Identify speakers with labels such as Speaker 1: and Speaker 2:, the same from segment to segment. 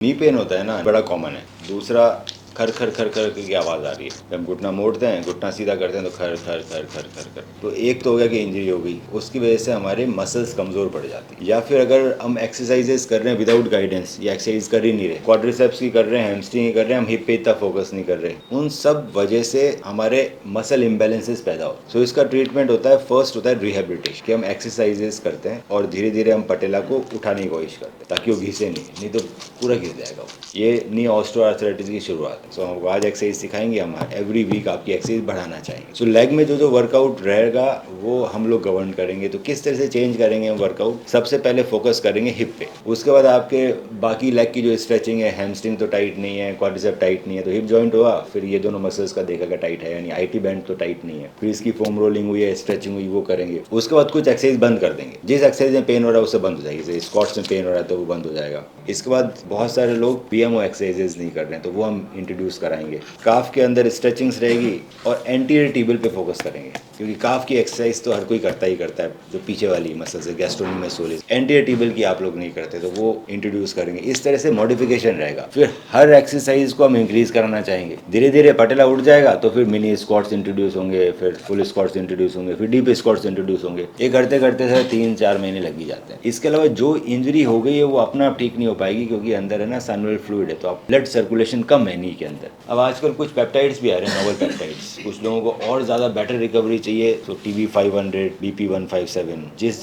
Speaker 1: Knee pain होता है ना, बड़ा कॉमन है। दूसरा, खर खर खर खर की आवाज़ आ रही है। जब हम घुटना मोड़ते हैं, घुटना सीधा करते हैं तो खर खर खर खर खर खर। तो एक तो हो गया कि इंजरी हो गई, उसकी वजह से हमारे मसल्स कमज़ोर पड़ जाती है। या फिर अगर हम एक्सरसाइजेस कर रहे हैं विदाउट गाइडेंस, या एक्सरसाइज कर ही नहीं रहे, क्वाड्रिसेप्स की कर रहे हैं, हैमस्ट्रिंग की कर रहे हैं, हम हिप पे इतना फोकस नहीं कर रहे, उन सब वजह से हमारे मसल इम्बैलेंसेस पैदा हो। सो इसका ट्रीटमेंट होता है, फर्स्ट होता है रिहेबिलिटेशन, कि हम एक्सरसाइजेस करते हैं और धीरे धीरे हम पटेला को उठाने की कोशिश करते हैं ताकि वो घिसे नहीं तो पूरा घिस जाएगा। ये नी ऑस्टियोआर्थराइटिस की शुरुआत है। सो हम आज एक्सरसाइज सिखाएंगे, हम एवरी वीक आपकी एक्सरसाइज बढ़ाना चाहेंगे। सो लेग में जो वर्कआउट रहेगा वो हम लोग गवर्न करेंगे। तो किस तरह से चेंज करेंगे हम वर्कआउट, सबसे पहले फोकस करेंगे हिप पे, उसके बाद आपके बाकी लेग की जो स्ट्रेचिंग है, हैमस्ट्रिंग तो टाइट नहीं है, क्वाड्रिसेप टाइट नहीं है, तो हिप जॉइंट हुआ, फिर ये दोनों मसल्स का देखेगा टाइट है यानी आईटी बैंड तो टाइट नहीं है, फिर इसकी फोम रोलिंग हुई है, स्ट्रेचिंग हुई, वो करेंगे। उसके बाद कुछ एक्सरसाइज बंद कर देंगे, जिस एक्सरसाइज में पेन हो रहा है उससे बंद हो जाएगी। जैसे स्क्वाट्स में पेन हो रहा है तो वो बंद हो जाएगा। इसके बाद बहुत सारे लोग पीएमओ एक्सरसाइजेज नहीं कर रहे हैं, तो वो हम इंट्रोड्यूस कराएंगे। काफ के अंदर स्ट्रेचिंग्स रहेगी और एंटीरियर टेबल पे फोकस करेंगे, क्योंकि काफ की एक्सरसाइज तो हर कोई करता ही करता है, जो पीछे वाली मसल्स है, गैस्ट्रोनोमियस सोलिस। एंटीरियर टेबल की आप लोग नहीं करते, तो वो इंट्रोड्यूस करेंगे। इस तरह से मॉडिफिकेशन रहेगा। फिर हर एक्सरसाइज को हम इंक्रीज कराना चाहेंगे। धीरे धीरे पटेला उठ जाएगा तो फिर मिनी स्क्वाट्स इंट्रोड्यूस होंगे, फिर फुल स्क्वाट्स इंट्रोड्यूस होंगे, फिर डीप स्क्वाट्स इंट्रोड्यूस होंगे। ये करते करते सर 3-4 महीने लग ही जाते हैं। इसके अलावा जो इंजरी हो गई है वो अपना आप ठीक नहीं हो पाएगी, क्योंकि अंदर है ना सैनुअल फ्लूइड है, तो आप ब्लड सर्कुलेशन कम है नी के अंदर। अब आजकल कुछ पेप्टाइड्स भी आ रहे हैं, नोवल पेप्टाइड्स। कुछ लोगों को और ज़्यादा बेटर रिकवरी चाहिए, तो TB500, BP157, जिस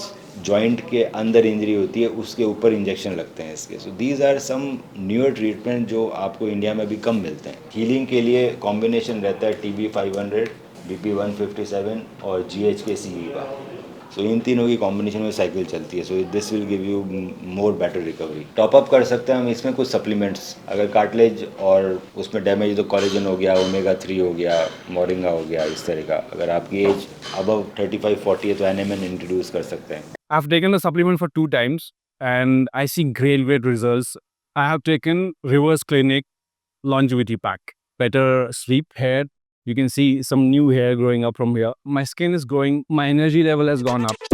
Speaker 1: जॉइंट के अंदर इंजरी होती है उसके ऊपर इंजेक्शन लगते हैं इसके। So these are some newer treatment जो आपको इंडिया में भी कम मिलते हैं। हीलिंग के लिए कॉम्बिनेशन रहता है TB500, BP157 और GHK-CE का। सो इन तीनों की कॉम्बिनेशन में साइकिल चलती है। So this will give you more better recovery. Top up कर सकते हैं हम इसमें कुछ सप्लीमेंट्स, अगर कार्टिलेज और उसमें डैमेज तो कॉलेजन हो गया, ओमेगा 3 हो गया, मोरिंगा हो गया, इस तरह का। अगर आपकी एज अबव 35-40 है तो NMN इंट्रोड्यूस कर सकते हैं।
Speaker 2: I've taken the supplement for 2 times and I see great results. I have taken Reverse Clinic Longevity Pack. Better sleep, hair. You can see some new hair growing up from here. My skin is growing. My energy level has gone up.